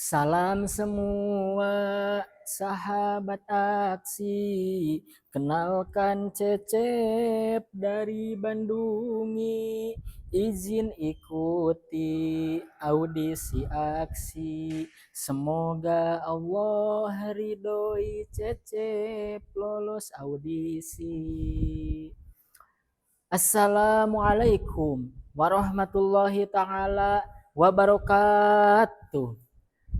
Salam semua sahabat aksi, kenalkan Cecep dari Bandungi, izin ikuti audisi aksi, semoga Allah ridhoi Cecep lolos audisi. Assalamualaikum warahmatullahi ta'ala wabarakatuh.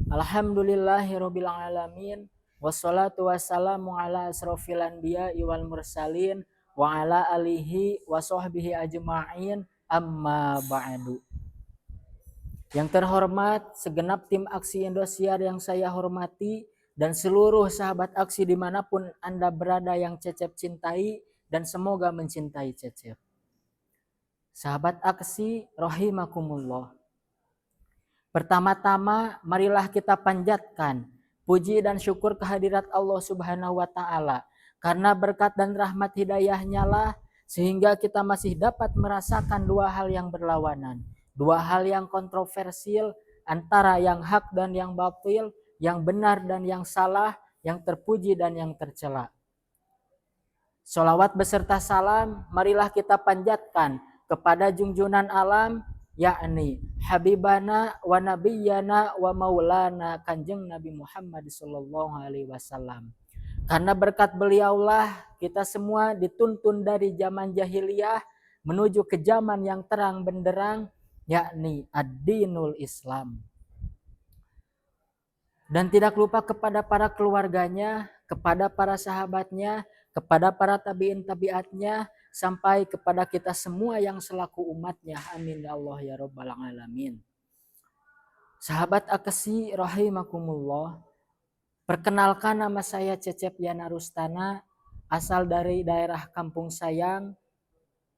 Alhamdulillahirabbil alamin wassalatu wassalamu ala asrofil anbiya'i wal mursalin wa ala alihi wa sahbihi ajma'in amma ba'du. Yang terhormat segenap tim aksi Indosiar yang saya hormati dan seluruh sahabat aksi dimanapun Anda berada yang Cecep cintai dan semoga mencintai Cecep. Sahabat aksi rahimakumullah. Pertama-tama marilah kita panjatkan puji dan syukur kehadirat Allah Subhanahu wa taala karena berkat dan rahmat hidayahnya lah sehingga kita masih dapat merasakan dua hal yang berlawanan, dua hal yang kontroversial antara yang hak dan yang batil, yang benar dan yang salah, yang terpuji dan yang tercela. Sholawat beserta salam marilah kita panjatkan kepada junjungan alam, yakni Habibana wa Nabiyyana wa Maulana Kanjeng Nabi Muhammad sallallahu alaihi wasallam. Karena berkat beliaulah kita semua dituntun dari zaman jahiliyah menuju ke zaman yang terang benderang, yakni ad-dinul Islam. Dan tidak lupa kepada para keluarganya, kepada para sahabatnya, kepada para tabi'in tabi'atnya, sampai kepada kita semua yang selaku umatnya. Amin ya Allah ya Rabbal alamin. Sahabat akasi rahimakumullah, perkenalkan nama saya Cecep Yana Rustana, asal dari daerah Kampung Sayang,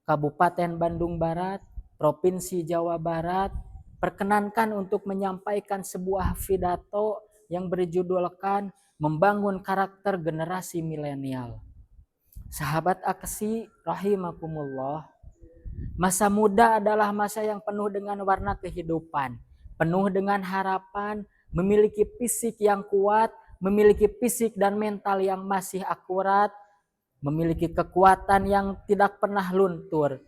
Kabupaten Bandung Barat, Provinsi Jawa Barat. Perkenankan untuk menyampaikan sebuah pidato yang berjudulkan Membangun Karakter Generasi Milenial. Sahabat aksi rahimakumullah, masa muda adalah masa yang penuh dengan warna kehidupan, penuh dengan harapan, memiliki fisik yang kuat, memiliki fisik dan mental yang masih akurat, memiliki kekuatan yang tidak pernah luntur,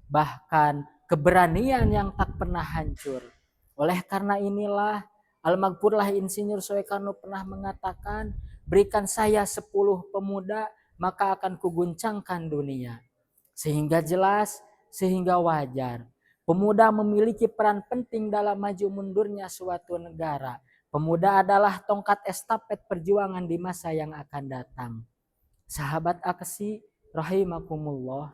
bahkan keberanian yang tak pernah hancur. Oleh karena inilah Al-Maghfurlah Insinyur Soekarno pernah mengatakan, berikan saya 10 pemuda maka akan kuguncangkan dunia. Sehingga jelas, sehingga wajar. Pemuda memiliki peran penting dalam maju mundurnya suatu negara. Pemuda adalah tongkat estafet perjuangan di masa yang akan datang. Sahabat aksi rahimakumullah,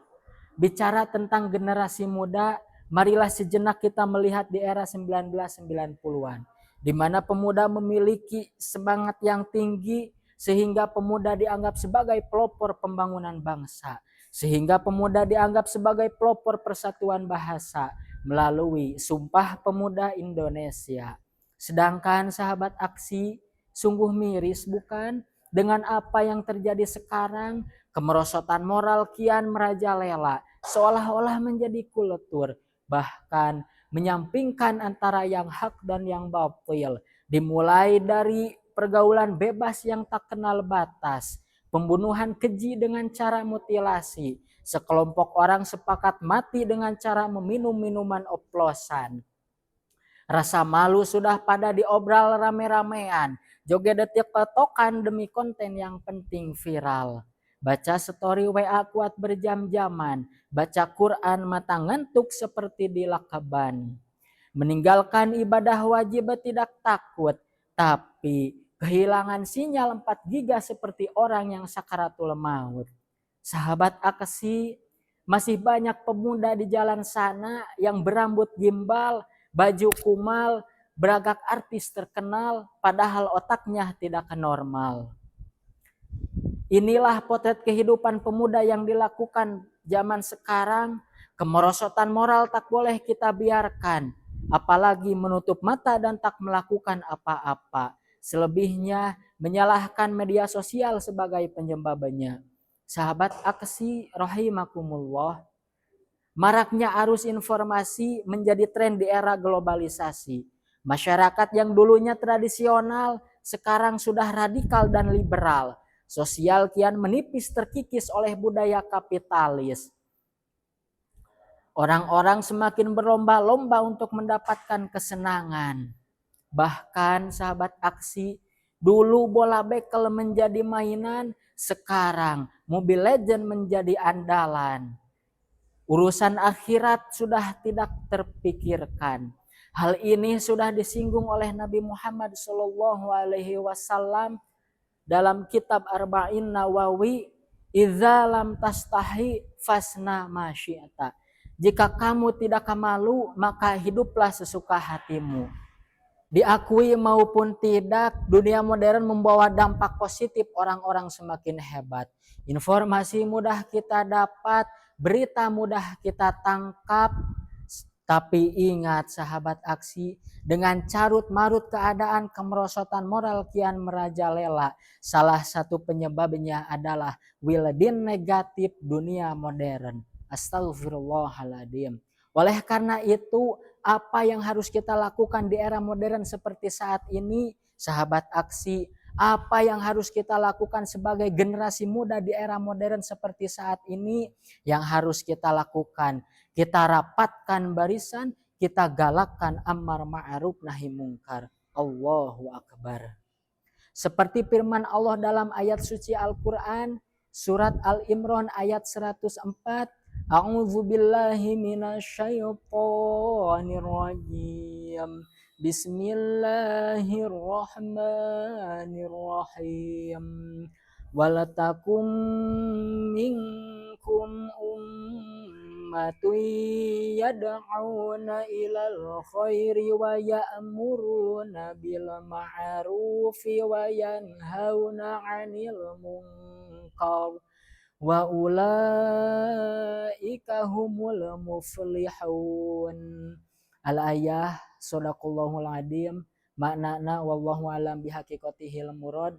bicara tentang generasi muda, marilah sejenak kita melihat di era 1990-an, di mana pemuda memiliki semangat yang tinggi sehingga pemuda dianggap sebagai pelopor pembangunan bangsa, sehingga pemuda dianggap sebagai pelopor persatuan bahasa melalui Sumpah Pemuda Indonesia. Sedangkan sahabat aksi, sungguh miris bukan dengan apa yang terjadi sekarang? Kemerosotan moral kian merajalela, seolah-olah menjadi kultur, bahkan menyampingkan antara yang hak dan yang batil. Dimulai dari pergaulan bebas yang tak kenal batas, pembunuhan keji dengan cara mutilasi, sekelompok orang sepakat mati dengan cara meminum minuman oplosan. Rasa malu sudah pada diobral rame-ramean, joget detik-tokan demi konten yang penting viral. Baca story WA kuat berjam-jaman, baca Quran mata ngantuk seperti dilakaban. Meninggalkan ibadah wajib tidak takut, tapi kehilangan sinyal 4 giga seperti orang yang sakaratul maut. Sahabat aksi, masih banyak pemuda di jalan sana yang berambut gimbal, baju kumal, beragak artis terkenal, padahal otaknya tidak normal. Inilah potret kehidupan pemuda yang dilakukan zaman sekarang. Kemerosotan moral tak boleh kita biarkan, apalagi menutup mata dan tak melakukan apa-apa. Selebihnya menyalahkan media sosial sebagai penyebabnya. Sahabat aksi rahimakumullah, maraknya arus informasi menjadi tren di era globalisasi. Masyarakat yang dulunya tradisional sekarang sudah radikal dan liberal. Sosial kian menipis terkikis oleh budaya kapitalis. Orang-orang semakin berlomba-lomba untuk mendapatkan kesenangan. Bahkan sahabat aksi, dulu bola bekel menjadi mainan, sekarang Mobile Legends menjadi andalan. Urusan akhirat sudah tidak terpikirkan. Hal ini sudah disinggung oleh Nabi Muhammad SAW dalam kitab Arba'in Nawawi, idza lam tastahi fasna ma syi'ta. Jika kamu tidak malu, maka hiduplah sesuka hatimu. Diakui maupun tidak, dunia modern membawa dampak positif, orang-orang semakin hebat. Informasi mudah kita dapat, berita mudah kita tangkap. Tapi ingat sahabat aksi, dengan carut marut keadaan, kemerosotan moral kian merajalela. Salah satu penyebabnya adalah wildin negatif dunia modern. Astagfirullahaladzim. Oleh karena itu, apa yang harus kita lakukan di era modern seperti saat ini, sahabat aksi? Apa yang harus kita lakukan sebagai generasi muda di era modern seperti saat ini? Yang harus kita lakukan, kita rapatkan barisan, kita galakkan amar ma'ruf nahi mungkar. Allahu Akbar. Seperti firman Allah dalam ayat suci Al-Quran, surat Al-Imran ayat 104. A'udzu billahi minasyaitonir rajim. Bismillahirrahmanirrahim. Walatakum minkum ummatun yad'una ilal khairi wa ya'muruna bil ma'rufi wa yanhauna 'anil munkar wa ulaika humul muflihun. Al-ayah, sadaqallahul adzim. Maknana wallahu alam bihaqiqatihil murad.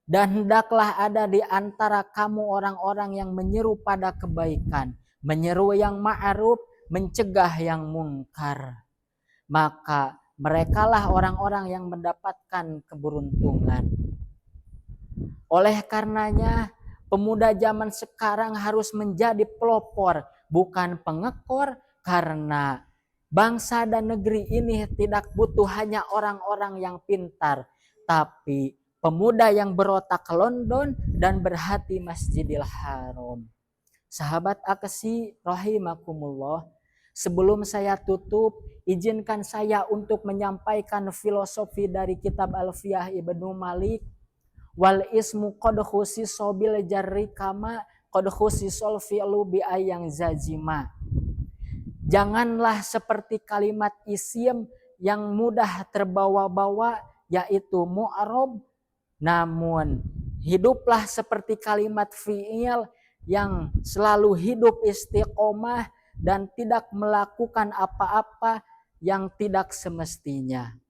Dan hendaklah ada di antara kamu orang-orang yang menyeru pada kebaikan, menyeru yang ma'ruf, mencegah yang mungkar. Maka merekalah orang-orang yang mendapatkan keberuntungan. Oleh karenanya, pemuda zaman sekarang harus menjadi pelopor, bukan pengekor, karena bangsa dan negeri ini tidak butuh hanya orang-orang yang pintar, tapi pemuda yang berotak London dan berhati Masjidil Haram. Sahabat aksi rahimakumullah, sebelum saya tutup, izinkan saya untuk menyampaikan filosofi dari kitab Alfiyah Ibnu Malik. Wal ismu qad khusiso bil jarri kama qad khusisol fi'lu bi ayang zazima. Janganlah seperti kalimat isim yang mudah terbawa-bawa, yaitu mu'arab, namun hiduplah seperti kalimat fi'il yang selalu hidup istiqomah dan tidak melakukan apa-apa yang tidak semestinya.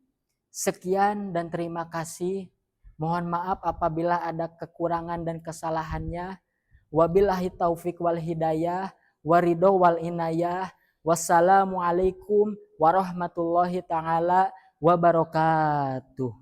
Sekian dan terima kasih. Mohon maaf apabila ada kekurangan dan kesalahannya. Wabillahi taufik wal hidayah, waridho wal inayah. Wassalamualaikum warahmatullahi ta'ala wabarakatuh.